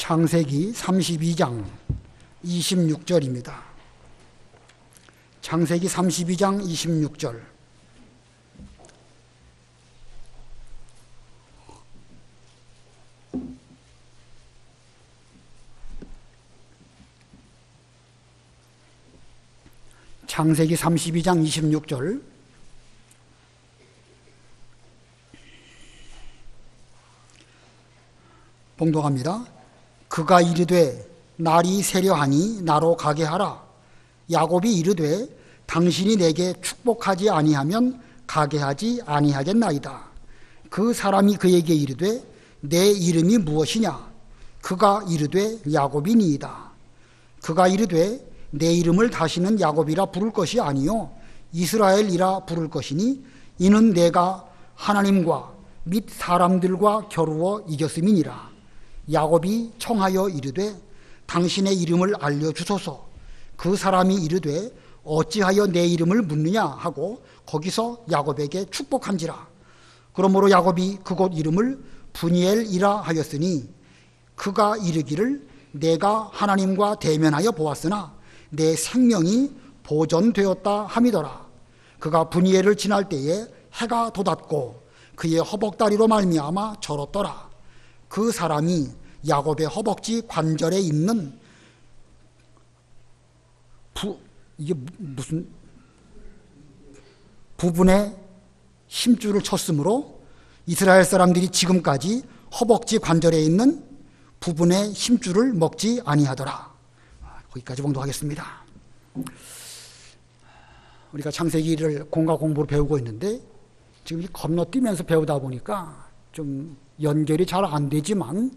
창세기 32장 26절입니다. 창세기 32장 26절. 창세기 32장 26절. 봉독합니다. 그가 이르되 날이 세려하니 나로 가게 하라. 야곱이 이르되 당신이 내게 축복하지 아니하면 가게 하지 아니하겠나이다. 그 사람이 그에게 이르되 내 이름이 무엇이냐? 그가 이르되 야곱이니이다. 그가 이르되 내 이름을 다시는 야곱이라 부를 것이 아니요 이스라엘이라 부를 것이니 이는 내가 하나님과 및 사람들과 겨루어 이겼음이니라. 야곱이 청하여 이르되 당신의 이름을 알려주소서. 그 사람이 이르되 어찌하여 내 이름을 묻느냐 하고 거기서 야곱에게 축복한지라. 그러므로 야곱이 그곳 이름을 브니엘이라 하였으니 그가 이르기를 내가 하나님과 대면하여 보았으나 내 생명이 보존되었다 함이더라. 그가 브니엘을 지날 때에 해가 돋았고 그의 허벅다리로 말미암아 절었더라. 그 사람이 야곱의 허벅지 관절에 있는 이게 무슨 부분에 힘줄을 쳤으므로 이스라엘 사람들이 지금까지 허벅지 관절에 있는 부분에 힘줄을 먹지 아니하더라. 거기까지 봉독하겠습니다. 우리가 창세기를 공과 공부로 배우고 있는데 지금 건너뛰면서 배우다 보니까 좀 연결이 잘 안 되지만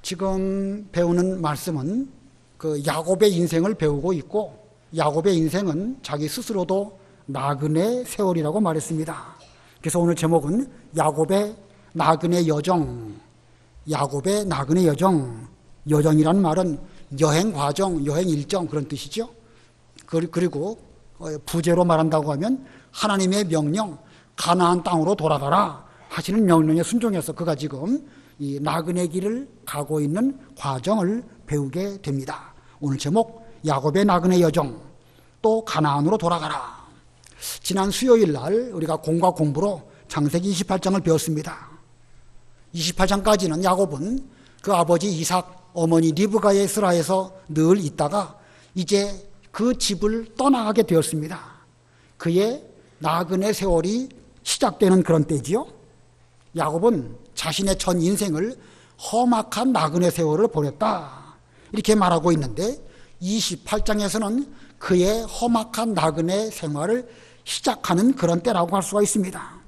지금 배우는 말씀은 그 야곱의 인생을 배우고 있고 야곱의 인생은 자기 스스로도 나그네 세월이라고 말했습니다. 그래서 오늘 제목은 야곱의 나그네 여정. 야곱의 나그네 여정. 여정이라는 말은 여행 과정, 여행 일정 그런 뜻이죠. 그리고 부제로 말한다고 하면 하나님의 명령, 가나안 땅으로 돌아가라 하시는 명령에 순종해서 그가 지금 이 나그네 길을 가고 있는 과정을 배우게 됩니다. 오늘 제목 야곱의 나그네 여정, 또 가나안으로 돌아가라. 지난 수요일 날 우리가 공과 공부로 창세기 28장을 배웠습니다. 28장까지는 야곱은 그 아버지 이삭, 어머니 리브가의 스라에서 늘 있다가 이제 그 집을 떠나가게 되었습니다. 그의 나그네 세월이 시작되는 그런 때지요. 야곱은 자신의 전 인생을 험악한 나그네 세월을 보냈다 이렇게 말하고 있는데 28장에서는 그의 험악한 나그네 생활을 시작하는 그런 때라고 할 수가 있습니다.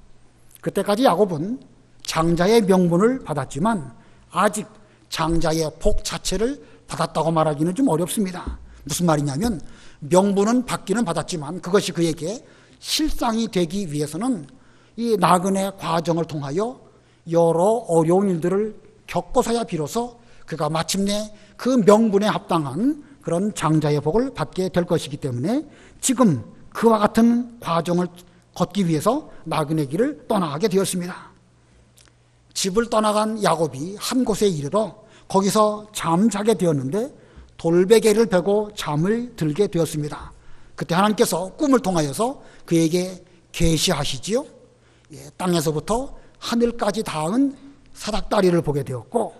그때까지 야곱은 장자의 명분을 받았지만 아직 장자의 복 자체를 받았다고 말하기는 좀 어렵습니다. 무슨 말이냐면 명분은 받기는 받았지만 그것이 그에게 실상이 되기 위해서는 이 나그네 과정을 통하여 여러 어려운 일들을 겪어서야 비로소 그가 마침내 그 명분에 합당한 그런 장자의 복을 받게 될 것이기 때문에 지금 그와 같은 과정을 걷기 위해서 나그네 길을 떠나가게 되었습니다. 집을 떠나간 야곱이 한 곳에 이르러 거기서 잠자게 되었는데 돌베개를 베고 잠을 들게 되었습니다. 그때 하나님께서 꿈을 통하여서 그에게 계시하시지요. 땅에서부터 하늘까지 닿은 사닥다리를 보게 되었고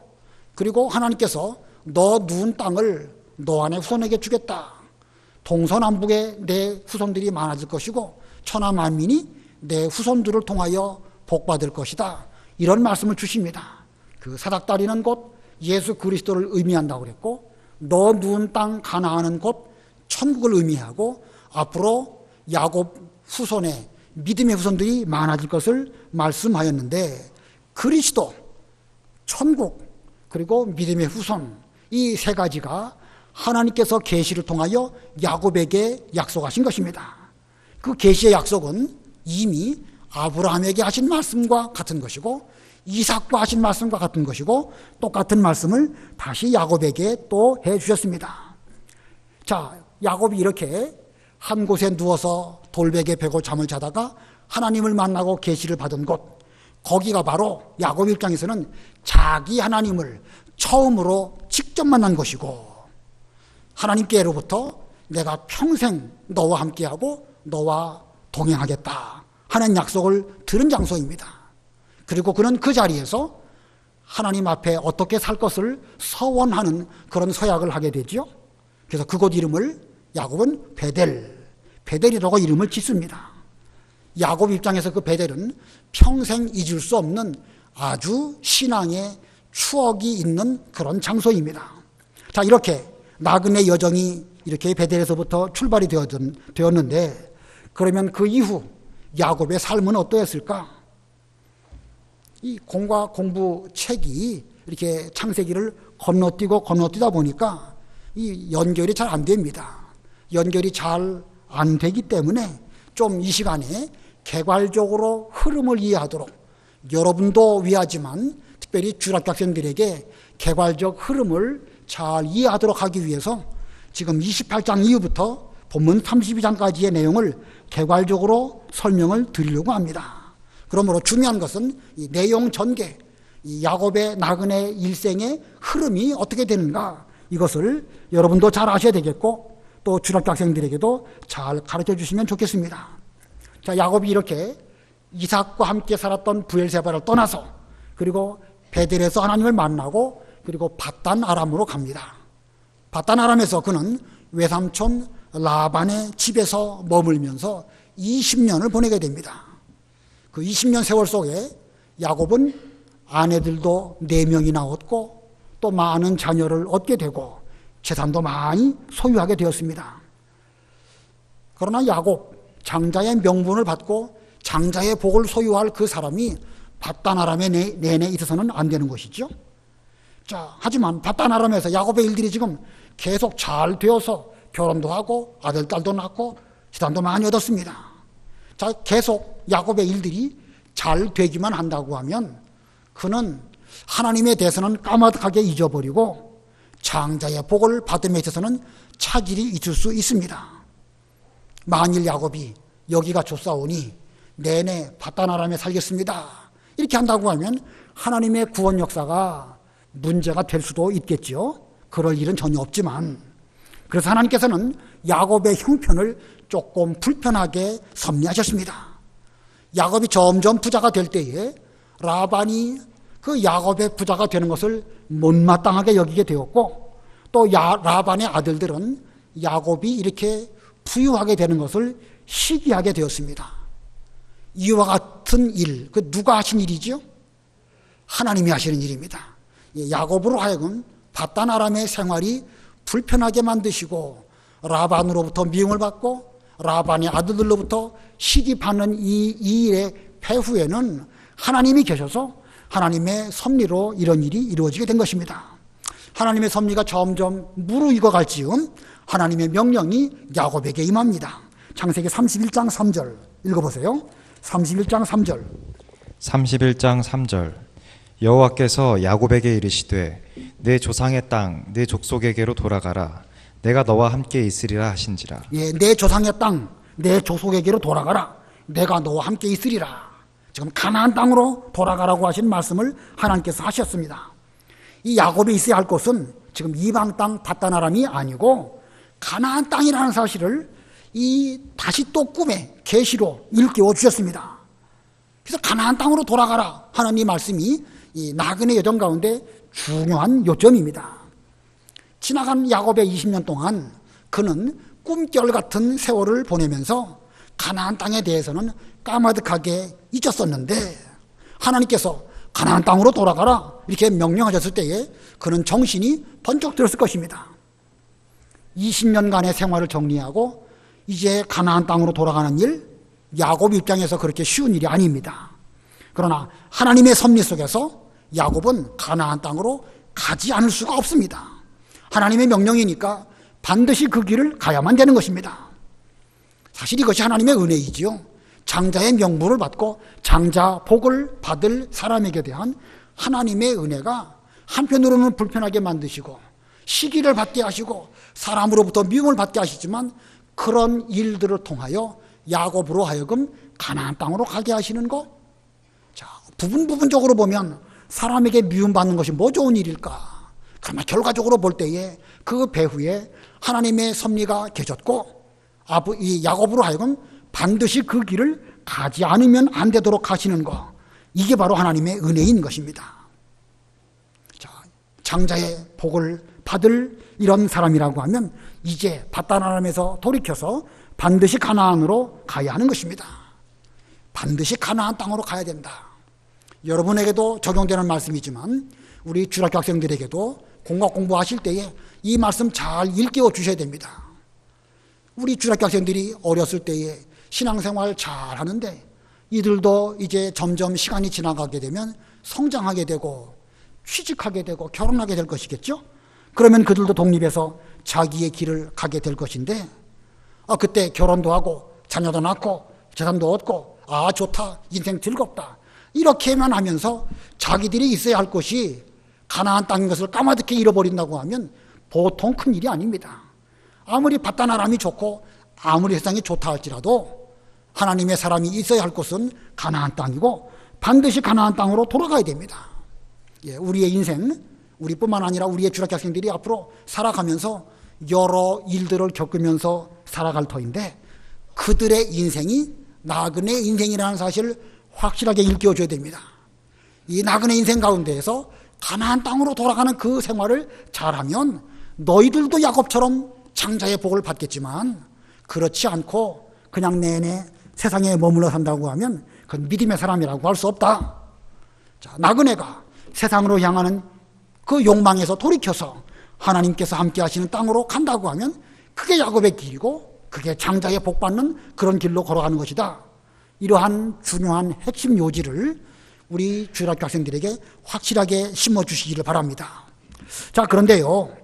그리고 하나님께서 너 누운 땅을 너 안의 후손에게 주겠다. 동서남북에 내 후손들이 많아질 것이고 천하 만민이 내 후손들을 통하여 복받을 것이다. 이런 말씀을 주십니다. 그 사닥다리는 곧 예수 그리스도를 의미한다고 그랬고 너 누운 땅 가나안은 곧 천국을 의미하고 앞으로 야곱 후손의 믿음의 후손들이 많아질 것을 말씀하였는데 그리스도, 천국, 그리고 믿음의 후손 이 세 가지가 하나님께서 계시를 통하여 야곱에게 약속하신 것입니다. 그 계시의 약속은 이미 아브라함에게 하신 말씀과 같은 것이고 이삭과 하신 말씀과 같은 것이고 똑같은 말씀을 다시 야곱에게 또 해주셨습니다. 자, 야곱이 이렇게 한 곳에 누워서 돌베개 베고 잠을 자다가 하나님을 만나고 계시를 받은 곳, 거기가 바로 야곱 입장에서는 자기 하나님을 처음으로 직접 만난 것이고, 하나님께로부터 내가 평생 너와 함께하고 너와 동행하겠다 하는 약속을 들은 장소입니다. 그리고 그는 그 자리에서 하나님 앞에 어떻게 살 것을 서원하는 그런 서약을 하게 되죠. 그래서 그곳 이름을 야곱은 베델이라고 이름을 짓습니다. 야곱 입장에서 그 베델은 평생 잊을 수 없는 아주 신앙의 추억이 있는 그런 장소입니다. 자, 이렇게 나그네 여정이 이렇게 베델에서부터 출발이 되었는데, 그러면 그 이후 야곱의 삶은 어떠했을까? 이 공과 공부 책이 이렇게 창세기를 건너뛰다 보니까 이 연결이 잘 안 됩니다. 연결이 잘 안 되기 때문에 좀 이 시간에 개괄적으로 흐름을 이해하도록, 여러분도 위하지만 특별히 주락학생들에게 개괄적 흐름을 잘 이해하도록 하기 위해서 지금 28장 이후부터 본문 32장까지의 내용을 개괄적으로 설명을 드리려고 합니다. 그러므로 중요한 것은 이 내용 전개, 이 야곱의 나그네 일생의 흐름이 어떻게 되는가, 이것을 여러분도 잘 아셔야 되겠고 또 주락학생들에게도 잘 가르쳐 주시면 좋겠습니다. 자, 야곱이 이렇게 이삭과 함께 살았던 브엘세바를 떠나서 그리고 베델에서 하나님을 만나고 그리고 밧단 아람으로 갑니다. 밧단 아람에서 그는 외삼촌 라반의 집에서 머물면서 20년을 보내게 됩니다. 그 20년 세월 속에 야곱은 아내들도 4명이나 얻고 또 많은 자녀를 얻게 되고 재산도 많이 소유하게 되었습니다. 그러나 야곱, 장자의 명분을 받고 장자의 복을 소유할 그 사람이 밧단 아람에 내내 있어서는 안 되는 것이죠. 자, 하지만 밧단 아람에서 야곱의 일들이 지금 계속 잘 되어서 결혼도 하고 아들, 딸도 낳고 재산도 많이 얻었습니다. 자, 계속 야곱의 일들이 잘 되기만 한다고 하면 그는 하나님에 대해서는 까마득하게 잊어버리고 장자의 복을 받음에 있어서는 차질이 있을 수 있습니다. 만일 야곱이 여기가 좋사오니 내내 밧단 아람에 살겠습니다, 이렇게 한다고 하면 하나님의 구원 역사가 문제가 될 수도 있겠죠. 그럴 일은 전혀 없지만, 그래서 하나님께서는 야곱의 형편을 조금 불편하게 섭리하셨습니다. 야곱이 점점 부자가 될 때에 라반이 그 야곱의 부자가 되는 것을 못마땅하게 여기게 되었고, 또 라반의 아들들은 야곱이 이렇게 부유하게 되는 것을 시기하게 되었습니다. 이와 같은 일, 그 누가 하신 일이죠? 하나님이 하시는 일입니다. 야곱으로 하여금 밧단 아람의 생활이 불편하게 만드시고 라반으로부터 미움을 받고 라반의 아들들로부터 시기받는 이 일의 배후에는 하나님이 계셔서 하나님의 섭리로 이런 일이 이루어지게 된 것입니다. 하나님의 섭리가 점점 무르익어갈 즈음 하나님의 명령이 야곱에게 임합니다. 창세기 31장 3절 읽어보세요. 31장 3절. 31장 3절. 여호와께서 야곱에게 이르시되 내 조상의 땅 내 족속에게로 돌아가라. 내가 너와 함께 있으리라 하신지라. 예, 내 조상의 땅 내 족속에게로 돌아가라. 내가 너와 함께 있으리라. 지금 가나안 땅으로 돌아가라고 하신 말씀을 하나님께서 하셨습니다. 이 야곱이 있어야 할 곳은 지금 이방 땅 밧단 아람이 아니고 가나안 땅이라는 사실을 다시 또 꿈에 계시로 일깨워 주셨습니다. 그래서 가나안 땅으로 돌아가라 하는 이 말씀이 이 나그네 여정 가운데 중요한 요점입니다. 지나간 야곱의 20년 동안 그는 꿈결 같은 세월을 보내면서 가나안 땅에 대해서는 까마득하게 잊었었는데 하나님께서 가나안 땅으로 돌아가라 이렇게 명령하셨을 때에 그는 정신이 번쩍 들었을 것입니다. 20년간의 생활을 정리하고 이제 가나안 땅으로 돌아가는 일, 야곱 입장에서 그렇게 쉬운 일이 아닙니다. 그러나 하나님의 섭리 속에서 야곱은 가나안 땅으로 가지 않을 수가 없습니다. 하나님의 명령이니까 반드시 그 길을 가야만 되는 것입니다. 사실 이것이 하나님의 은혜이지요. 장자의 명분을 받고 장자 복을 받을 사람에게 대한 하나님의 은혜가 한편으로는 불편하게 만드시고 시기를 받게 하시고 사람으로부터 미움을 받게 하시지만 그런 일들을 통하여 야곱으로 하여금 가나안 땅으로 가게 하시는 것, 자, 부분적으로 보면 사람에게 미움받는 것이 뭐 좋은 일일까? 그러나 결과적으로 볼 때에 그 배후에 하나님의 섭리가 계셨고 이 야곱으로 하여금 반드시 그 길을 가지 않으면 안 되도록 하시는 것, 이게 바로 하나님의 은혜인 것입니다. 자, 장자의 복을 받을 이런 사람이라고 하면 이제 바단 아람에서 돌이켜서 반드시 가나안으로 가야 하는 것입니다. 반드시 가나안 땅으로 가야 된다. 여러분에게도 적용되는 말씀이지만 우리 주일학교 학생들에게도 공학 공부하실 때에 이 말씀 잘 일깨워 주셔야 됩니다. 우리 주일학교 학생들이 어렸을 때에 신앙생활 잘 하는데 이들도 이제 점점 시간이 지나가게 되면 성장하게 되고 취직하게 되고 결혼하게 될 것이겠죠. 그러면 그들도 독립해서 자기의 길을 가게 될 것인데 그때 결혼도 하고 자녀도 낳고 재산도 얻고 좋다, 인생 즐겁다, 이렇게만 하면서 자기들이 있어야 할 것이 가나안 땅인 것을 까마득히 잃어버린다고 하면 보통 큰 일이 아닙니다. 아무리 바단 아람이 좋고 아무리 세상이 좋다 할지라도 하나님의 사람이 있어야 할 곳은 가나안 땅이고 반드시 가나안 땅으로 돌아가야 됩니다. 우리의 인생, 우리뿐만 아니라 우리의 주일학교 학생들이 앞으로 살아가면서 여러 일들을 겪으면서 살아갈 터인데 그들의 인생이 나그네 인생이라는 사실을 확실하게 일깨워줘야 됩니다. 이 나그네 인생 가운데에서 가나안 땅으로 돌아가는 그 생활을 잘하면 너희들도 야곱처럼 장자의 복을 받겠지만 그렇지 않고 그냥 내내 세상에 머물러 산다고 하면 그건 믿음의 사람이라고 할 수 없다. 자, 나그네가 세상으로 향하는 그 욕망에서 돌이켜서 하나님께서 함께 하시는 땅으로 간다고 하면 그게 야곱의 길이고 그게 장자의 복 받는 그런 길로 걸어가는 것이다. 이러한 중요한 핵심 요지를 우리 주일학교 학생들에게 확실하게 심어주시기를 바랍니다. 자, 그런데요,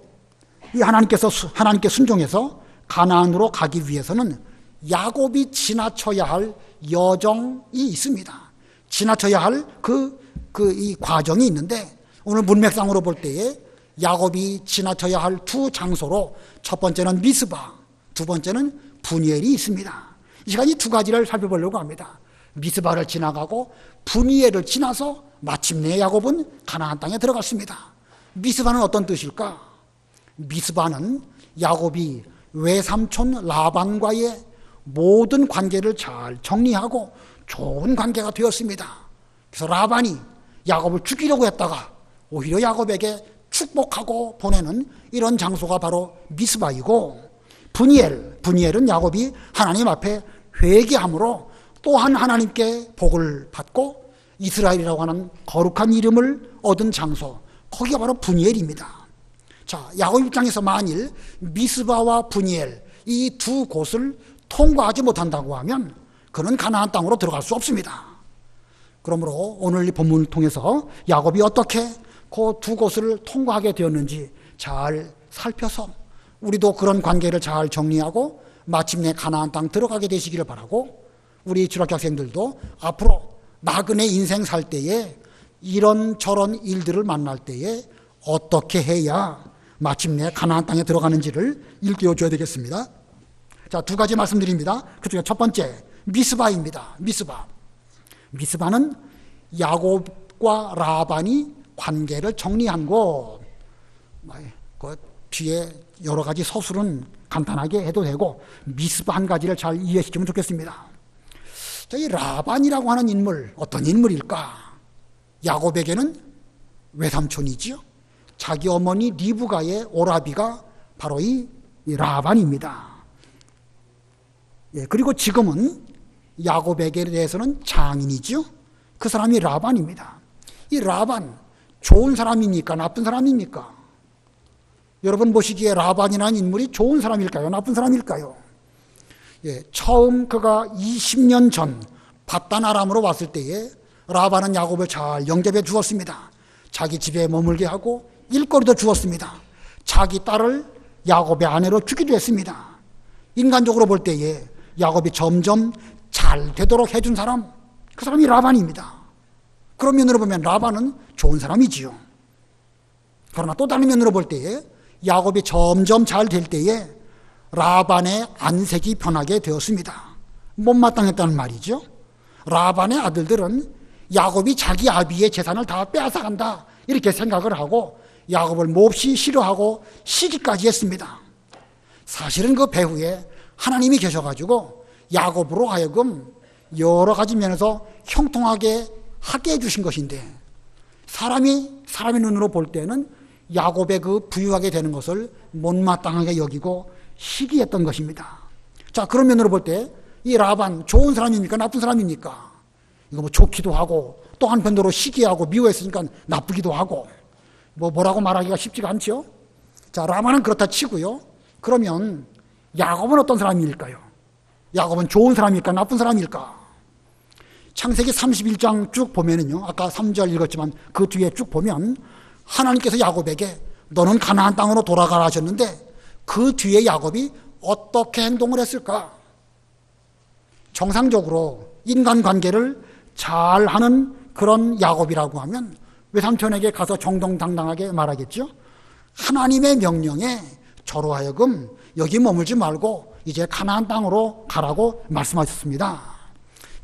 이 하나님께 순종해서 가나안으로 가기 위해서는 야곱이 지나쳐야 할 여정이 있습니다. 지나쳐야 할 이 과정이 있는데 오늘 문맥상으로 볼 때에 야곱이 지나쳐야 할 두 장소로 첫 번째는 미스바, 두 번째는 분이엘이 있습니다. 이 시간 이 두 가지를 살펴보려고 합니다. 미스바를 지나가고 분이엘을 지나서 마침내 야곱은 가나안 땅에 들어갔습니다. 미스바는 어떤 뜻일까? 미스바는 야곱이 외삼촌 라반과의 모든 관계를 잘 정리하고 좋은 관계가 되었습니다. 그래서 라반이 야곱을 죽이려고 했다가 오히려 야곱에게 축복하고 보내는 이런 장소가 바로 미스바이고, 분이엘은 야곱이 하나님 앞에 회개함으로 또한 하나님께 복을 받고 이스라엘이라고 하는 거룩한 이름을 얻은 장소, 거기가 바로 분이엘입니다. 자, 야곱 입장에서 만일 미스바와 분이엘 이 두 곳을 통과하지 못한다고 하면 그는 가나안 땅으로 들어갈 수 없습니다. 그러므로 오늘 이 본문을 통해서 야곱이 어떻게 그 두 곳을 통과하게 되었는지 잘 살펴서 우리도 그런 관계를 잘 정리하고 마침내 가나안 땅 들어가게 되시기를 바라고, 우리 주일학교 학생들도 앞으로 나그네 인생 살 때에 이런저런 일들을 만날 때에 어떻게 해야 마침내 가나안 땅에 들어가는지를 일깨워 줘야 되겠습니다. 자, 두 가지 말씀드립니다. 그중에 첫 번째 미스바입니다. 미스바는 야곱과 라반이 관계를 정리한 곳. 그 뒤에 여러 가지 서술은 간단하게 해도 되고 미스바 한 가지를 잘 이해시키면 좋겠습니다. 자, 이 라반이라고 하는 인물, 어떤 인물일까? 야곱에게는 외삼촌이지요. 자기 어머니 리브가의 오라비가 바로 이 라반입니다. 그리고 지금은 야곱에게 대해서는 장인이지요. 그 사람이 라반입니다. 이 라반, 좋은 사람입니까? 나쁜 사람입니까? 여러분 보시기에 라반이라는 인물이 좋은 사람일까요? 나쁜 사람일까요? 처음 그가 20년 전 바단 아람으로 왔을 때에 라반은 야곱을 잘 영접해 주었습니다. 자기 집에 머물게 하고 일거리도 주었습니다. 자기 딸을 야곱의 아내로 주기도 했습니다. 인간적으로 볼 때에 야곱이 점점 잘 되도록 해준 사람, 그 사람이 라반입니다. 그런 면으로 보면 라반은 좋은 사람이지요. 그러나 또 다른 면으로 볼 때에 야곱이 점점 잘 될 때에 라반의 안색이 변하게 되었습니다. 못마땅했다는 말이죠. 라반의 아들들은 야곱이 자기 아비의 재산을 다 빼앗아간다 이렇게 생각을 하고 야곱을 몹시 싫어하고 시기까지 했습니다. 사실은 그 배후에 하나님이 계셔가지고 야곱으로 하여금 여러 가지 면에서 형통하게 하게 해주신 것인데 사람의 눈으로 볼 때는 야곱의 그 부유하게 되는 것을 못마땅하게 여기고 시기했던 것입니다. 자, 그런 면으로 볼 때 이 라반 좋은 사람입니까? 나쁜 사람입니까? 이거 뭐 좋기도 하고 또 한편으로 시기하고 미워했으니까 나쁘기도 하고 뭐라고 말하기가 쉽지가 않죠. 자, 라반은 그렇다 치고요. 그러면 야곱은 어떤 사람일까요? 야곱은 좋은 사람일까? 나쁜 사람일까? 창세기 31장 쭉 보면은요, 아까 3절 읽었지만 그 뒤에 쭉 보면 하나님께서 야곱에게 너는 가나안 땅으로 돌아가라 하셨는데 그 뒤에 야곱이 어떻게 행동을 했을까? 정상적으로 인간관계를 잘하는 그런 야곱이라고 하면 외삼촌에게 가서 정정당당하게 말하겠죠. 하나님의 명령에 저로 하여금 여기 머물지 말고 이제 가나안 땅으로 가라고 말씀하셨습니다.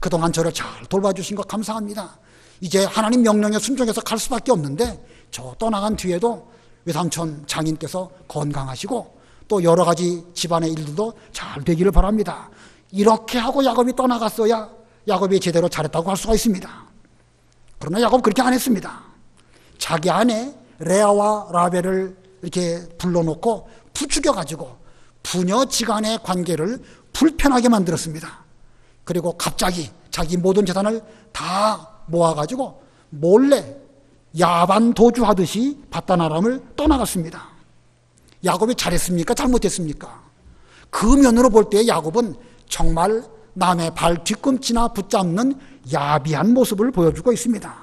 그동안 저를 잘 돌봐주신 것 감사합니다. 이제 하나님 명령에 순종해서 갈 수밖에 없는데 저 떠나간 뒤에도 외삼촌 장인께서 건강하시고 또 여러 가지 집안의 일들도 잘 되기를 바랍니다. 이렇게 하고 야곱이 떠나갔어야 야곱이 제대로 잘했다고 할 수가 있습니다. 그러나 야곱 그렇게 안 했습니다. 자기 아내 레아와 라벨을 이렇게 불러놓고 부추겨가지고 부녀지간의 관계를 불편하게 만들었습니다. 그리고 갑자기 자기 모든 재산을 다 모아가지고 몰래 야반 도주하듯이 바다나람을 떠나갔습니다. 야곱이 잘했습니까? 잘못했습니까? 그 면으로 볼 때 야곱은 정말 남의 발 뒤꿈치나 붙잡는 야비한 모습을 보여주고 있습니다.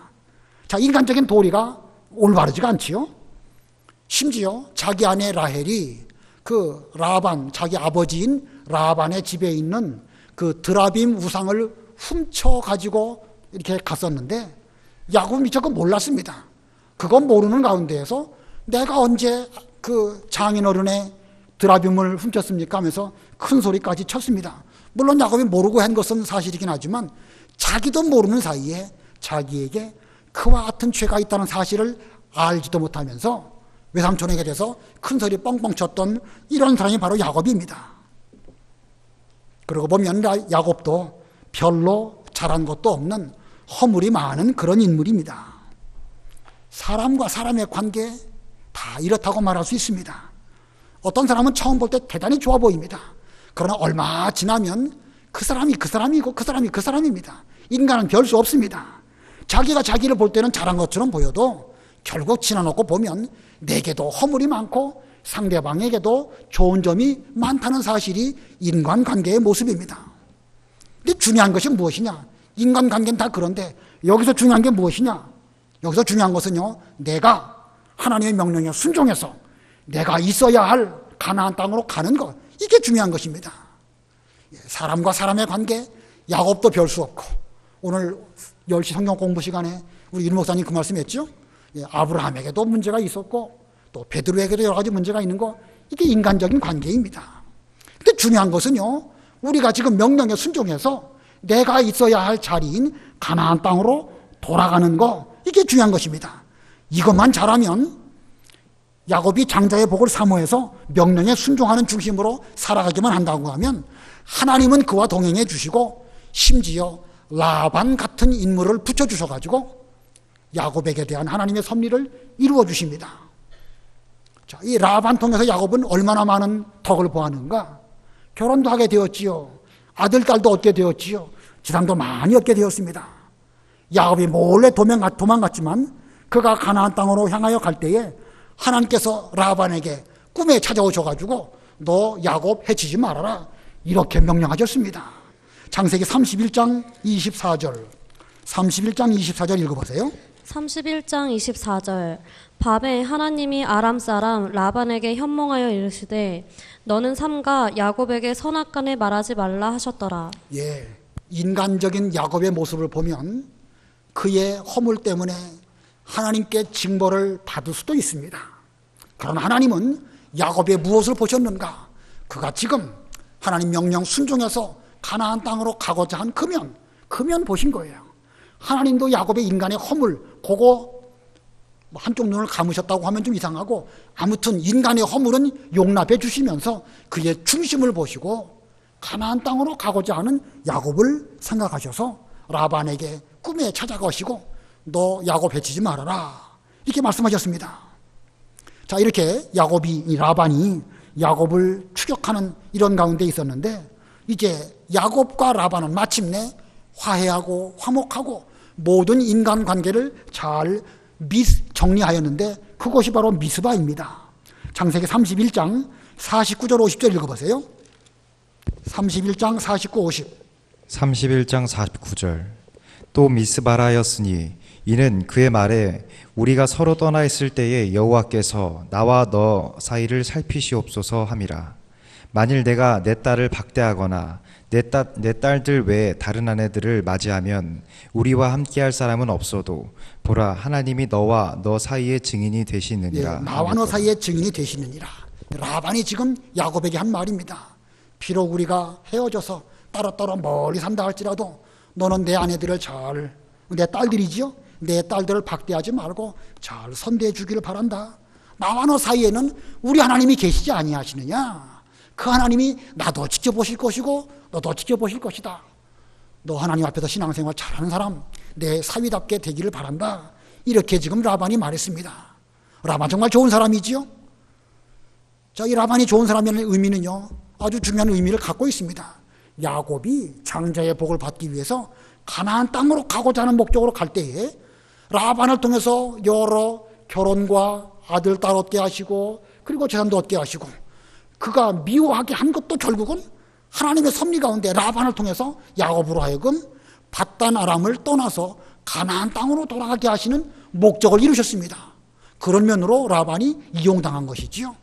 자, 인간적인 도리가 올바르지가 않지요. 심지어 자기 아내 라헬이 그 라반, 자기 아버지인 라반의 집에 있는 그 드라빔 우상을 훔쳐가지고 이렇게 갔었는데 야곱은 미처 그거 몰랐습니다. 그건 모르는 가운데에서 내가 언제 그 장인어른의 드라빔을 훔쳤습니까? 하면서 큰 소리까지 쳤습니다. 물론 야곱이 모르고 한 것은 사실이긴 하지만 자기도 모르는 사이에 자기에게 그와 같은 죄가 있다는 사실을 알지도 못하면서 외삼촌에게 대해서 큰 소리 뻥뻥 쳤던 이런 사람이 바로 야곱입니다. 그러고 보면 야곱도 별로 잘한 것도 없는 허물이 많은 그런 인물입니다. 사람과 사람의 관계 다 이렇다고 말할 수 있습니다. 어떤 사람은 처음 볼 때 대단히 좋아 보입니다. 그러나 얼마 지나면 그 사람이 그 사람이고 그 사람이 그 사람입니다. 인간은 별 수 없습니다. 자기가 자기를 볼 때는 잘한 것처럼 보여도 결국 지나놓고 보면 내게도 허물이 많고 상대방에게도 좋은 점이 많다는 사실이 인간관계의 모습입니다. 근데 중요한 것이 무엇이냐? 인간관계는 다 그런데 여기서 중요한 게 무엇이냐? 여기서 중요한 것은요, 내가 하나님의 명령에 순종해서 내가 있어야 할 가나안 땅으로 가는 것, 이게 중요한 것입니다. 사람과 사람의 관계, 야곱도 별 수 없고 오늘 10시 성경 공부 시간에 우리 윤 목사님 그 말씀했죠? 아브라함에게도 문제가 있었고 또 베드로에게도 여러 가지 문제가 있는 거, 이게 인간적인 관계입니다. 근데 중요한 것은요, 우리가 지금 명령에 순종해서 내가 있어야 할 자리인 가나안 땅으로 돌아가는 거, 이게 중요한 것입니다. 이것만 잘하면 야곱이 장자의 복을 사모해서 명령에 순종하는 중심으로 살아가기만 한다고 하면 하나님은 그와 동행해 주시고 심지어 라반 같은 인물을 붙여주셔가지고 야곱에게 대한 하나님의 섭리를 이루어 주십니다. 자, 이 라반 통해서 야곱은 얼마나 많은 덕을 보았는가? 결혼도 하게 되었지요. 아들, 딸도 얻게 되었지요. 지상도 많이 얻게 되었습니다. 야곱이 몰래 도망갔지만 그가 가나안 땅으로 향하여 갈 때에 하나님께서 라반에게 꿈에 찾아오셔가지고 너 야곱 해치지 말아라, 이렇게 명령하셨습니다. 창세기 31장 24절 31장 24절 읽어보세요. 31장 24절 밤에 하나님이 아람 사람 라반에게 현몽하여 이르시되 너는 삼가 야곱에게 선악간에 말하지 말라 하셨더라. 예, 인간적인 야곱의 모습을 보면 그의 허물 때문에 하나님께 징벌을 받을 수도 있습니다. 그러나 하나님은 야곱의 무엇을 보셨는가? 그가 지금 하나님 명령 순종해서 가나안 땅으로 가고자 한 그 면 보신 거예요. 하나님도 야곱의 인간의 허물, 그거 한쪽 눈을 감으셨다고 하면 좀 이상하고, 아무튼 인간의 허물은 용납해 주시면서 그의 중심을 보시고 가나안 땅으로 가고자 하는 야곱을 생각하셔서 라반에게 꿈에 찾아가시고 너 야곱 해치지 말아라 이렇게 말씀하셨습니다. 자, 이렇게 라반이 야곱을 추격하는 이런 가운데 있었는데, 이제 야곱과 라반은 마침내 화해하고 화목하고 모든 인간관계를 잘 정리하였는데, 그것이 바로 미스바입니다. 창세기 31장 49절 50절 읽어보세요. 31장 49, 50. 31장 49절. 또 미스바라였으니 이는 그의 말에 우리가 서로 떠나 있을 때에 여호와께서 나와 너 사이를 살피시옵소서 함이라. 만일 내가 내 딸을 박대하거나 내 딸들 외에 다른 아내들을 맞이하면 우리와 함께할 사람은 없어도 보라, 하나님이 너와 너 사이의 증인이 되시느니라. 예, 나와 너 사이의 증인이 되시느니라. 라반이 지금 야곱에게 한 말입니다. 비록 우리가 헤어져서 따로따로 멀리 산다 할지라도 너는 내 아내들을 내 딸들이지요, 내 딸들을 박대하지 말고 잘 선대해 주기를 바란다. 나와 너 사이에는 우리 하나님이 계시지 아니하시느냐. 그 하나님이 나도 지켜보실 것이고 너도 지켜보실 것이다. 너 하나님 앞에서 신앙생활 잘하는 사람, 내 사위답게 되기를 바란다. 이렇게 지금 라반이 말했습니다. 라반 정말 좋은 사람이지요. 자, 이 라반이 좋은 사람이라는 의미는요, 아주 중요한 의미를 갖고 있습니다. 야곱이 장자의 복을 받기 위해서 가나안 땅으로 가고자 하는 목적으로 갈 때에 라반을 통해서 여러 결혼과 아들, 딸 얻게 하시고 그리고 재산도 얻게 하시고, 그가 미워하게 한 것도 결국은 하나님의 섭리 가운데 라반을 통해서 야곱으로 하여금 밧단 아람을 떠나서 가나안 땅으로 돌아가게 하시는 목적을 이루셨습니다. 그런 면으로 라반이 이용당한 것이지요.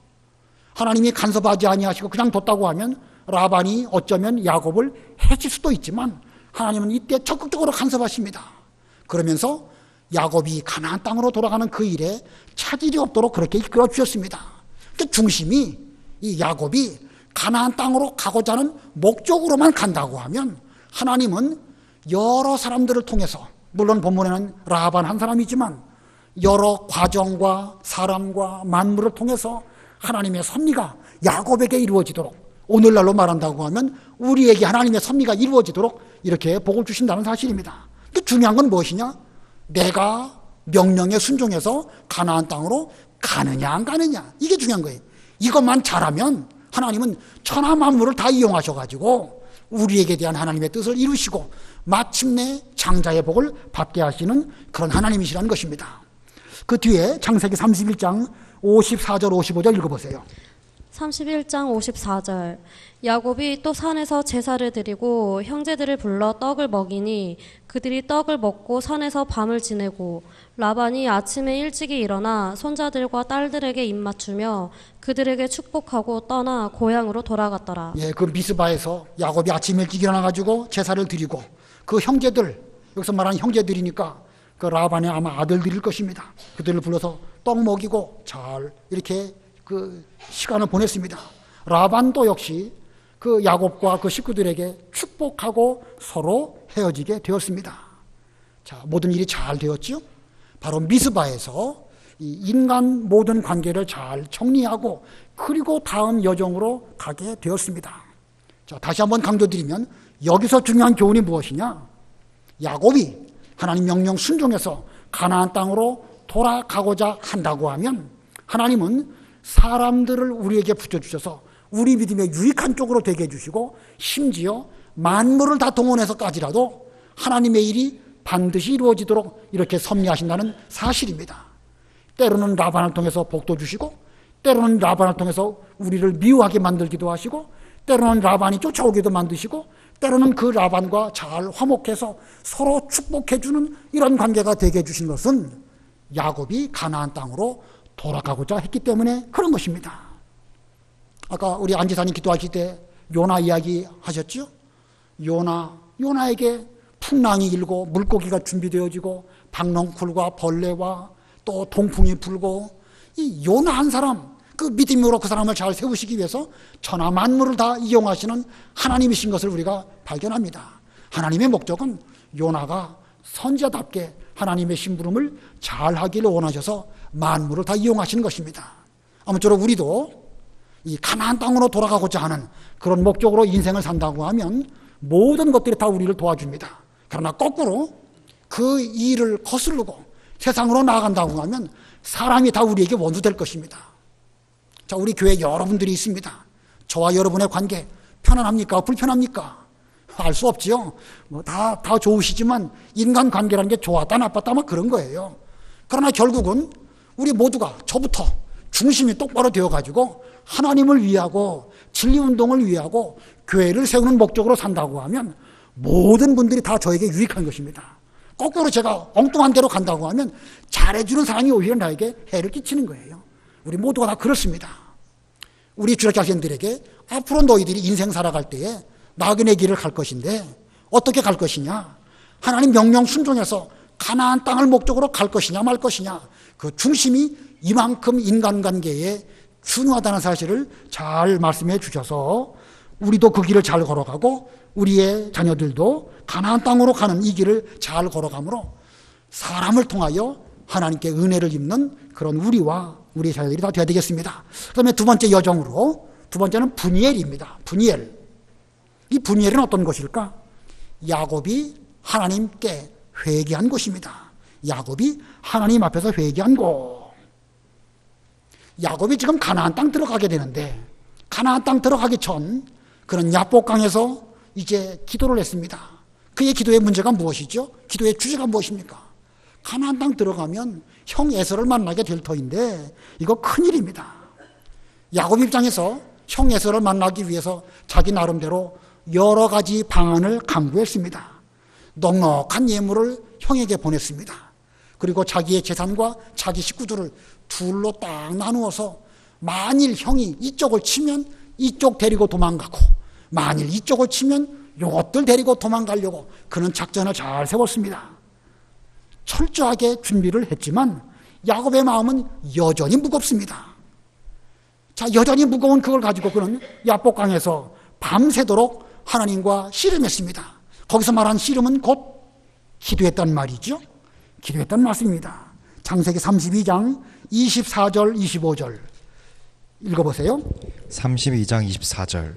하나님이 간섭하지 아니하시고 그냥 뒀다고 하면 라반이 어쩌면 야곱을 해칠 수도 있지만, 하나님은 이때 적극적으로 간섭하십니다. 그러면서 야곱이 가나안 땅으로 돌아가는 그 일에 차질이 없도록 그렇게 이끌어 주셨습니다. 그 중심이, 이 야곱이 가나안 땅으로 가고자 하는 목적으로만 간다고 하면 하나님은 여러 사람들을 통해서, 물론 본문에는 라반 한 사람이지만 여러 과정과 사람과 만물을 통해서 하나님의 섭리가 야곱에게 이루어지도록, 오늘날로 말한다고 하면 우리에게 하나님의 섭리가 이루어지도록 이렇게 복을 주신다는 사실입니다. 근데 중요한 건 무엇이냐? 내가 명령에 순종해서 가나안 땅으로 가느냐 안 가느냐, 이게 중요한 거예요. 이것만 잘하면 하나님은 천하 만물을 다 이용하셔가지고 우리에게 대한 하나님의 뜻을 이루시고 마침내 장자의 복을 받게 하시는 그런 하나님이시라는 것입니다. 그 뒤에 창세기 31장 54절 55절 읽어보세요. 31장 54절. 야곱이 또 산에서 제사를 드리고 형제들을 불러 떡을 먹이니 그들이 떡을 먹고 산에서 밤을 지내고, 라반이 아침에 일찍이 일어나 손자들과 딸들에게 입맞추며 그들에게 축복하고 떠나 고향으로 돌아갔더라. 예, 그 미스바에서 야곱이 아침 일찍 일어나가지고 제사를 드리고, 그 형제들, 여기서 말하는 형제들이니까 그 라반의 아마 아들들일 것입니다. 그들을 불러서 떡 먹이고 잘 이렇게 그 시간을 보냈습니다. 라반도 역시 그 야곱과 그 식구들에게 축복하고 서로 헤어지게 되었습니다. 자, 모든 일이 잘 되었지요. 바로 미스바에서 이 인간 모든 관계를 잘 정리하고 그리고 다음 여정으로 가게 되었습니다. 자, 다시 한번 강조드리면 여기서 중요한 교훈이 무엇이냐? 야곱이 하나님 명령 순종해서 가나안 땅으로 돌아가고자 한다고 하면 하나님은 사람들을 우리에게 붙여주셔서 우리 믿음의 유익한 쪽으로 되게 해주시고, 심지어 만물을 다 동원해서까지라도 하나님의 일이 반드시 이루어지도록 이렇게 섭리하신다는 사실입니다. 때로는 라반을 통해서 복도 주시고, 때로는 라반을 통해서 우리를 미워하게 만들기도 하시고, 때로는 라반이 쫓아오기도 만드시고, 때로는 그 라반과 잘 화목해서 서로 축복해주는 이런 관계가 되게 해주신 것은 야곱이 가나안 땅으로 돌아가고자 했기 때문에 그런 것입니다. 아까 우리 안지사님 기도하실 때 요나 이야기 하셨죠? 요나에게 풍랑이 일고 물고기가 준비되어지고 박넝쿨과 벌레와 또 동풍이 불고, 이 요나 한 사람, 그 믿음으로 그 사람을 잘 세우시기 위해서 천하 만물을 다 이용하시는 하나님이신 것을 우리가 발견합니다. 하나님의 목적은 요나가 선지자답게 하나님의 심부름을 잘 하기를 원하셔서 만물을 다 이용하시는 것입니다. 아무쪼록 우리도 이 가나안 땅으로 돌아가고자 하는 그런 목적으로 인생을 산다고 하면 모든 것들이 다 우리를 도와줍니다. 그러나 거꾸로 그 일을 거스르고 세상으로 나아간다고 하면 사람이 다 우리에게 원수 될 것입니다. 자, 우리 교회 여러분들이 있습니다. 저와 여러분의 관계 편안합니까? 불편합니까? 알 수 없지요. 다 좋으시지만 인간 관계라는 게 좋았다 나빴다 막 그런 거예요. 그러나 결국은 우리 모두가 저부터 중심이 똑바로 되어가지고 하나님을 위하고 진리운동을 위하고 교회를 세우는 목적으로 산다고 하면 모든 분들이 다 저에게 유익한 것입니다. 거꾸로 제가 엉뚱한 대로 간다고 하면 잘해주는 사람이 오히려 나에게 해를 끼치는 거예요. 우리 모두가 다 그렇습니다. 우리 주력자신들에게 앞으로 너희들이 인생 살아갈 때에 나그네 길을 갈 것인데 어떻게 갈 것이냐, 하나님 명령 순종해서 가나안 땅을 목적으로 갈 것이냐 말 것이냐, 그 중심이 이만큼 인간관계에 중요하다는 사실을 잘 말씀해 주셔서 우리도 그 길을 잘 걸어가고 우리의 자녀들도 가나안 땅으로 가는 이 길을 잘 걸어가므로 사람을 통하여 하나님께 은혜를 입는 그런 우리와 우리 자녀들이 다 되어야 되겠습니다. 그다음에 두 번째 여정으로, 두 번째는 분이엘입니다. 분이엘. 이 분이엘은 어떤 것일까? 야곱이 하나님께 회개한 곳입니다. 야곱이 하나님 앞에서 회개한 곳. 야곱이 지금 가나안 땅 들어가게 되는데 가나안 땅 들어가기 전 그는 야복강에서 이제 기도를 했습니다. 그의 기도의 문제가 무엇이죠? 기도의 주제가 무엇입니까? 가나안 땅 들어가면 형 에서를 만나게 될 터인데 이거 큰일입니다. 야곱 입장에서 형 에서를 만나기 위해서 자기 나름대로 여러 가지 방안을 강구했습니다. 넉넉한 예물을 형에게 보냈습니다. 그리고 자기의 재산과 자기 식구들을 둘로 딱 나누어서 만일 형이 이쪽을 치면 이쪽 데리고 도망가고 만일 이쪽을 치면 요것들 데리고 도망가려고 그는 작전을 잘 세웠습니다. 철저하게 준비를 했지만 야곱의 마음은 여전히 무겁습니다. 자, 여전히 무거운 그걸 가지고 그는 야복강에서 밤새도록 하나님과 씨름했습니다. 거기서 말한 씨름은 곧 기도했단 말이죠. 기도했단 말씀입니다. 창세기 32장 24절 25절 읽어보세요. 32장 24절.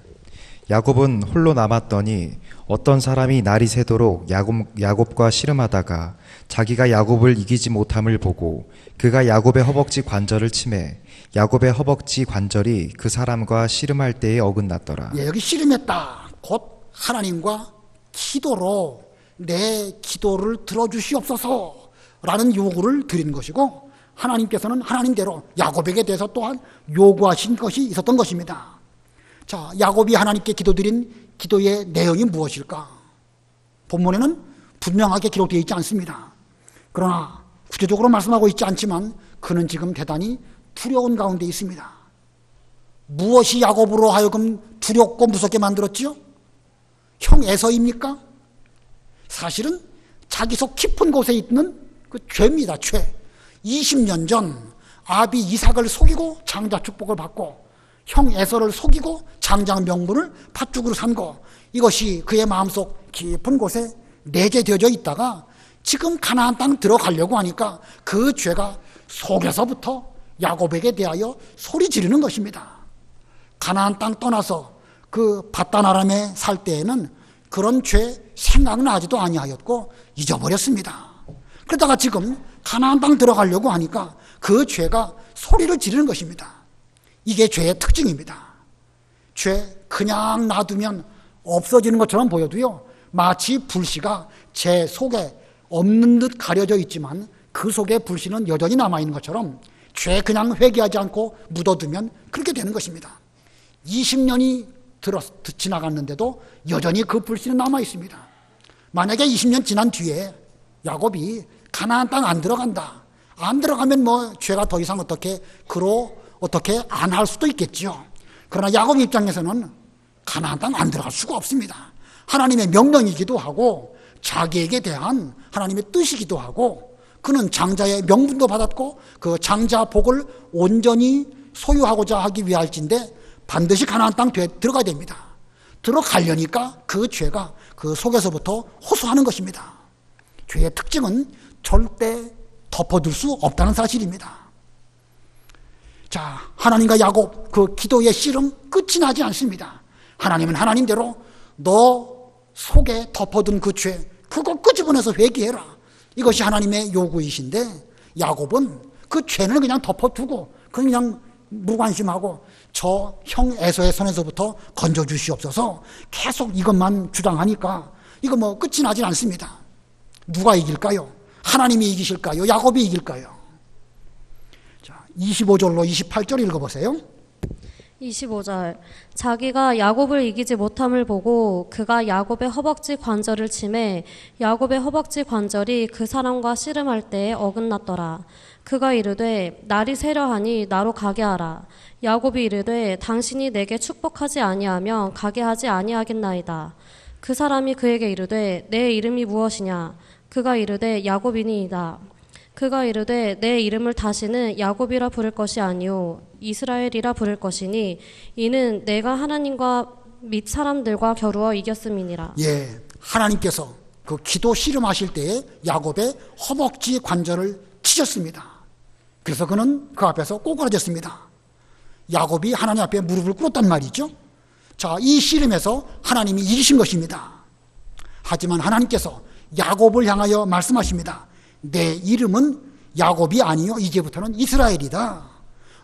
야곱은 홀로 남았더니 어떤 사람이 날이 새도록 야곱과 씨름하다가 자기가 야곱을 이기지 못함을 보고 그가 야곱의 허벅지 관절을 치매 야곱의 허벅지 관절이 그 사람과 씨름할 때에 어긋났더라. 예, 여기 씨름했다. 곧 하나님과 기도로 내 기도를 들어주시옵소서라는 요구를 드린 것이고 하나님께서는 하나님대로 야곱에게 대해서 또한 요구하신 것이 있었던 것입니다. 자, 야곱이 하나님께 기도드린 기도의 내용이 무엇일까? 본문에는 분명하게 기록되어 있지 않습니다. 그러나 구체적으로 말씀하고 있지 않지만 그는 지금 대단히 두려운 가운데 있습니다. 무엇이 야곱으로 하여금 두렵고 무섭게 만들었지요? 형 에서입니까? 사실은 자기 속 깊은 곳에 있는 그 죄입니다. 죄. 20년 전 아비 이삭을 속이고 장자 축복을 받고 형 에서를 속이고 장자 명분을 팥죽으로 산 거, 이것이 그의 마음속 깊은 곳에 내재되어져 있다가 지금 가나안 땅 들어가려고 하니까 그 죄가 속에서부터 야곱에게 대하여 소리 지르는 것입니다. 가나안 땅 떠나서 그 바단 아람에 살 때에는 그런 죄 생각나지도 아니하였고 잊어버렸습니다. 그러다가 지금 가나안 땅 들어가려고 하니까 그 죄가 소리를 지르는 것입니다. 이게 죄의 특징입니다. 죄 그냥 놔두면 없어지는 것처럼 보여도요, 마치 불씨가 제 속에 없는 듯 가려져 있지만 그 속에 불씨는 여전히 남아있는 것처럼 죄 그냥 회개하지 않고 묻어두면 그렇게 되는 것입니다. 20년이 지나갔는데도 여전히 그 불씨는 남아있습니다. 만약에 20년 지난 뒤에 야곱이 가나안 땅 안 들어간다, 안 들어가면 뭐 죄가 더 이상 어떻게 안 할 수도 있겠지요. 그러나 야곱 입장에서는 가나안 땅 안 들어갈 수가 없습니다. 하나님의 명령이기도 하고 자기에게 대한 하나님의 뜻이기도 하고 그는 장자의 명분도 받았고 그 장자 복을 온전히 소유하고자 하기 위할진데 반드시 가나안 땅 들어가야 됩니다. 들어가려니까 그 죄가 그 속에서부터 호소하는 것입니다. 죄의 특징은 절대 덮어둘 수 없다는 사실입니다. 자, 하나님과 야곱 그 기도의 씨름 끝이 나지 않습니다. 하나님은 하나님대로 너 속에 덮어둔 그 죄, 그거 끄집어내서 회개해라. 이것이 하나님의 요구이신데 야곱은 그 죄는 그냥 덮어두고 그냥 무관심하고 저 형 에서의 손에서부터 건져주시옵소서 계속 이것만 주장하니까 이거 뭐 끝이 나질 않습니다. 누가 이길까요? 하나님이 이기실까요? 야곱이 이길까요? 자, 25절로 28절 읽어보세요. 25절 자기가 야곱을 이기지 못함을 보고 그가 야곱의 허벅지 관절을 치매 야곱의 허벅지 관절이 그 사람과 씨름할 때에 어긋났더라. 그가 이르되 날이 새려하니 나로 가게 하라. 야곱이 이르되 당신이 내게 축복하지 아니하면 가게 하지 아니하겠나이다. 그 사람이 그에게 이르되 내 이름이 무엇이냐. 그가 이르되 야곱이니이다. 그가 이르되 내 이름을 다시는 야곱이라 부를 것이 아니요 이스라엘이라 부를 것이니 이는 내가 하나님과 및 사람들과 겨루어 이겼음이니라. 예, 하나님께서 그 기도 씨름하실 때에 야곱의 허벅지 관절을 치셨습니다. 그래서 그는 그 앞에서 꼬꾸라졌습니다. 야곱이 하나님 앞에 무릎을 꿇었단 말이죠. 자, 이 씨름에서 하나님이 이기신 것입니다. 하지만 하나님께서 야곱을 향하여 말씀하십니다. 내 이름은 야곱이 아니요 이제부터는 이스라엘이다.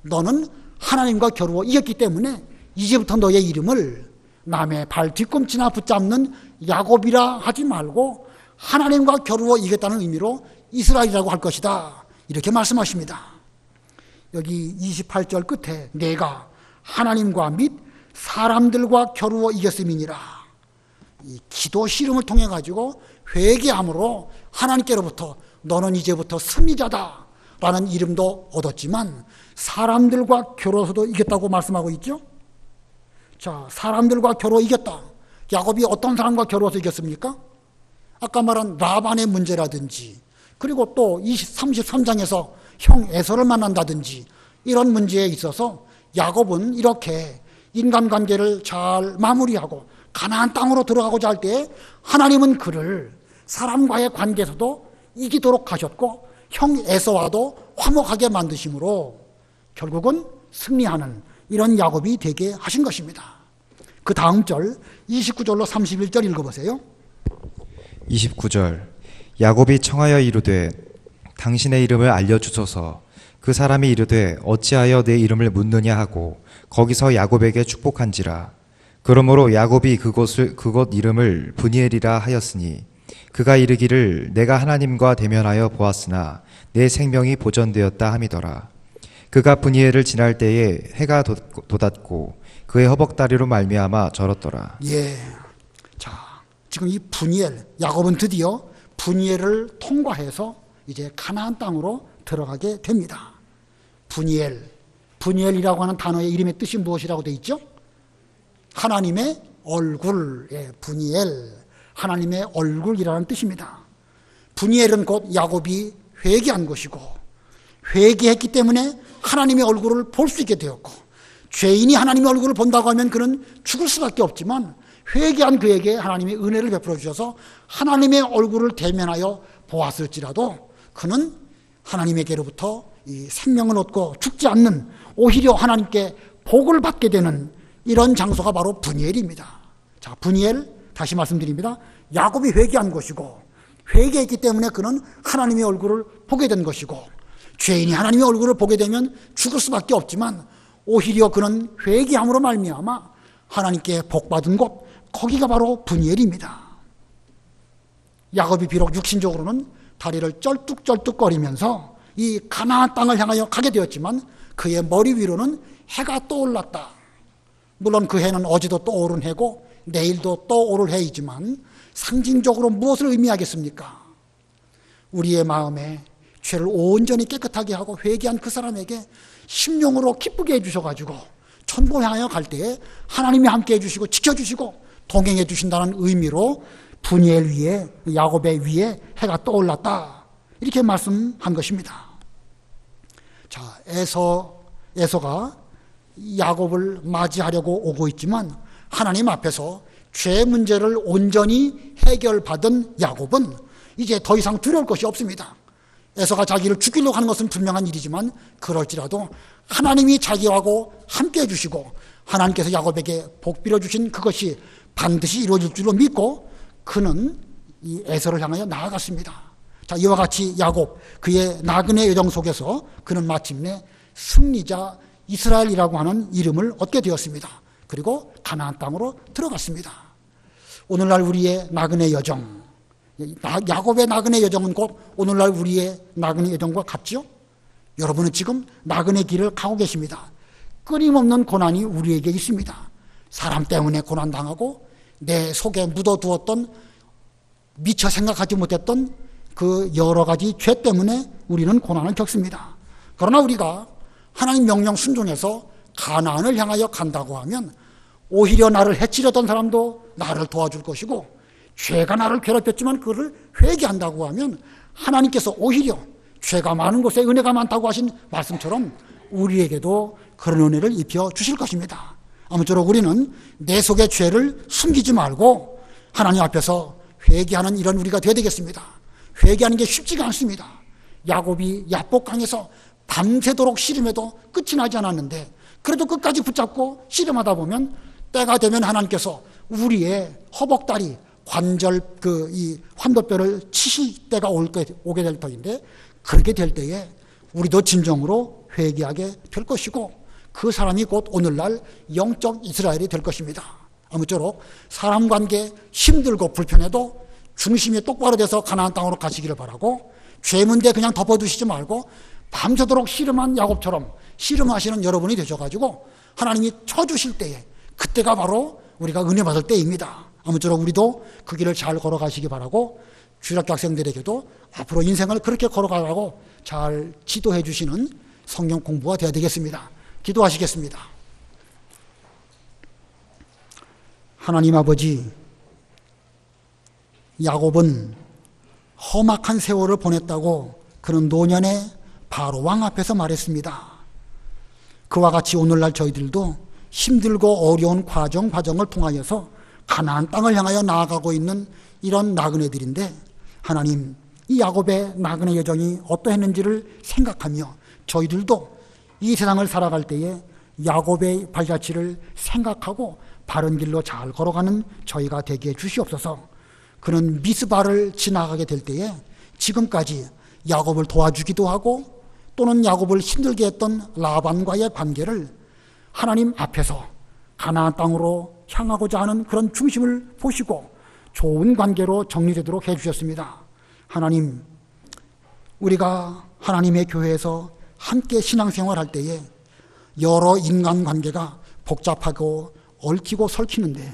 너는 하나님과 겨루어 이겼기 때문에 이제부터 너의 이름을 남의 발 뒤꿈치나 붙잡는 야곱이라 하지 말고 하나님과 겨루어 이겼다는 의미로 이스라엘이라고 할 것이다. 이렇게 말씀하십니다. 여기 28절 끝에 내가 하나님과 및 사람들과 겨루어 이겼음이니라. 이 기도 씨름을 통해 가지고 회개함으로 하나님께로부터 너는 이제부터 승리자다라는 이름도 얻었지만 사람들과 겨루어서도 이겼다고 말씀하고 있죠. 자, 사람들과 겨루어 이겼다. 야곱이 어떤 사람과 겨루어서 이겼습니까? 아까 말한 라반의 문제라든지 그리고 또 33장에서 형 에서를 만난다든지 이런 문제에 있어서 야곱은 이렇게 인간관계를 잘 마무리하고 가나안 땅으로 들어가고자 할 때 하나님은 그를 사람과의 관계에서도 이기도록 하셨고 형 에서와도 화목하게 만드심으로 결국은 승리하는 이런 야곱이 되게 하신 것입니다. 그 다음 절 29절로 31절 읽어보세요. 29절 야곱이 청하여 이르되 당신의 이름을 알려주소서. 그 사람이 이르되 어찌하여 내 이름을 묻느냐 하고 거기서 야곱에게 축복한지라. 그러므로 야곱이 그곳 이름을 브니엘이라 하였으니 그가 이르기를 내가 하나님과 대면하여 보았으나 내 생명이 보전되었다 함이더라. 그가 브니엘을 지날 때에 해가 돋았고 그의 허벅다리로 말미암아 절었더라. 예, 자 지금 이 브니엘 야곱은 드디어 브니엘을 통과해서 이제 가나안 땅으로 들어가게 됩니다. 브니엘이라고 하는 단어의 이름의 뜻이 무엇이라고 되어 있죠? 하나님의 얼굴, 예, 브니엘, 하나님의 얼굴이라는 뜻입니다. 브니엘은 곧 야곱이 회개한 것이고 회개했기 때문에 하나님의 얼굴을 볼 수 있게 되었고 죄인이 하나님의 얼굴을 본다고 하면 그는 죽을 수밖에 없지만 회개한 그에게 하나님의 은혜를 베풀어 주셔서 하나님의 얼굴을 대면하여 보았을지라도 그는 하나님에게로부터 이 생명을 얻고 죽지 않는 오히려 하나님께 복을 받게 되는 이런 장소가 바로 브니엘입니다. 자, 브니엘 다시 말씀드립니다. 야곱이 회개한 것이고 회개했기 때문에 그는 하나님의 얼굴을 보게 된 것이고 죄인이 하나님의 얼굴을 보게 되면 죽을 수밖에 없지만 오히려 그는 회개함으로 말미암아 하나님께 복받은 곳 거기가 바로 브니엘입니다. 야곱이 비록 육신적으로는 다리를 쩔뚝쩔뚝거리면서 이 가나안 땅을 향하여 가게 되었지만 그의 머리 위로는 해가 떠올랐다. 물론 그 해는 어제도 떠오른 해고 내일도 떠오를 해이지만 상징적으로 무엇을 의미하겠습니까? 우리의 마음에 죄를 온전히 깨끗하게 하고 회개한 그 사람에게 심령으로 기쁘게 해주셔가지고 천국을 향하여 갈 때에 하나님이 함께 해주시고 지켜주시고 동행해 주신다는 의미로 브니엘 위에 야곱의 위에 해가 떠올랐다 이렇게 말씀한 것입니다. 자, 에서가 야곱을 맞이하려고 오고 있지만 하나님 앞에서 죄 문제를 온전히 해결받은 야곱은 이제 더 이상 두려울 것이 없습니다. 에서가 자기를 죽이려고 하는 것은 분명한 일이지만 그럴지라도 하나님이 자기하고 함께 해주시고 하나님께서 야곱에게 복 빌어주신 그것이 반드시 이루어질 줄로 믿고 그는 이 에서를 향하여 나아갔습니다. 자, 이와 같이 야곱 그의 나그네 여정 속에서 그는 마침내 승리자 이스라엘이라고 하는 이름을 얻게 되었습니다. 그리고 가나안 땅으로 들어갔습니다. 오늘날 우리의 나그네 여정, 야곱의 나그네 여정은 곧 오늘날 우리의 나그네 여정과 같죠? 여러분은 지금 나그네 길을 가고 계십니다. 끊임없는 고난이 우리에게 있습니다. 사람 때문에 고난당하고 내 속에 묻어두었던 미처 생각하지 못했던 그 여러 가지 죄 때문에 우리는 고난을 겪습니다. 그러나 우리가 하나님 명령 순종해서 가나안을 향하여 간다고 하면 오히려 나를 해치려던 사람도 나를 도와줄 것이고 죄가 나를 괴롭혔지만 그를 회개한다고 하면 하나님께서 오히려 죄가 많은 곳에 은혜가 많다고 하신 말씀처럼 우리에게도 그런 은혜를 입혀 주실 것입니다. 아무쪼록 우리는 내 속의 죄를 숨기지 말고 하나님 앞에서 회개하는 이런 우리가 되어야 되겠습니다. 회개하는 게 쉽지가 않습니다. 야곱이 야복강에서 밤새도록 씨름해도 끝이 나지 않았는데 그래도 끝까지 붙잡고 씨름하다 보면 때가 되면 하나님께서 우리의 허벅다리 관절 이 환도뼈를 치실 때가 오게 될 터인데 그렇게 될 때에 우리도 진정으로 회개하게 될 것이고 그 사람이 곧 오늘날 영적 이스라엘이 될 것입니다. 아무쪼록 사람 관계 힘들고 불편해도 중심이 똑바로 돼서 가나안 땅으로 가시기를 바라고 죄 문제 그냥 덮어두시지 말고 밤새도록 씨름한 야곱처럼 씨름하시는 여러분이 되셔가지고 하나님이 쳐주실 때에 그때가 바로 우리가 은혜 받을 때입니다. 아무쪼록 우리도 그 길을 잘 걸어가시기 바라고 주일학교 학생들에게도 앞으로 인생을 그렇게 걸어가라고 잘 지도해 주시는 성경 공부가 되어야 되겠습니다. 기도하시겠습니다. 하나님 아버지, 야곱은 험악한 세월을 보냈다고 그는 노년에 바로 왕 앞에서 말했습니다. 그와 같이 오늘날 저희들도 힘들고 어려운 과정을 통하여서 가나안 땅을 향하여 나아가고 있는 이런 나그네들인데 하나님, 이 야곱의 나그네 여정이 어떠했는지를 생각하며 저희들도 이 세상을 살아갈 때에 야곱의 발자취를 생각하고 바른 길로 잘 걸어가는 저희가 되게 해주시옵소서. 그는 미스바를 지나가게 될 때에 지금까지 야곱을 도와주기도 하고 또는 야곱을 힘들게 했던 라반과의 관계를 하나님 앞에서 가나안 땅으로 향하고자 하는 그런 중심을 보시고 좋은 관계로 정리되도록 해주셨습니다. 하나님, 우리가 하나님의 교회에서 함께 신앙생활할 때에 여러 인간관계가 복잡하고 얽히고 설키는데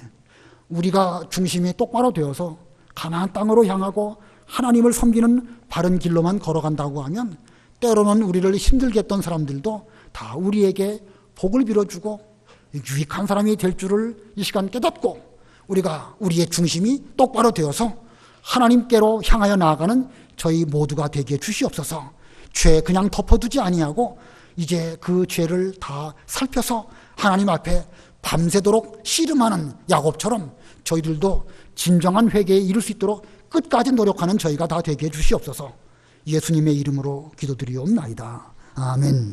우리가 중심이 똑바로 되어서 가나안 땅으로 향하고 하나님을 섬기는 바른 길로만 걸어간다고 하면 때로는 우리를 힘들게 했던 사람들도 다 우리에게 복을 빌어주고 유익한 사람이 될 줄을 이 시간 깨닫고 우리가 우리의 중심이 똑바로 되어서 하나님께로 향하여 나아가는 저희 모두가 되게 주시옵소서. 죄 그냥 덮어두지 아니하고 이제 그 죄를 다 살펴서 하나님 앞에 밤새도록 씨름하는 야곱처럼 저희들도 진정한 회개에 이를 수 있도록 끝까지 노력하는 저희가 다 되게 해주시옵소서. 예수님의 이름으로 기도드리옵나이다. 아멘.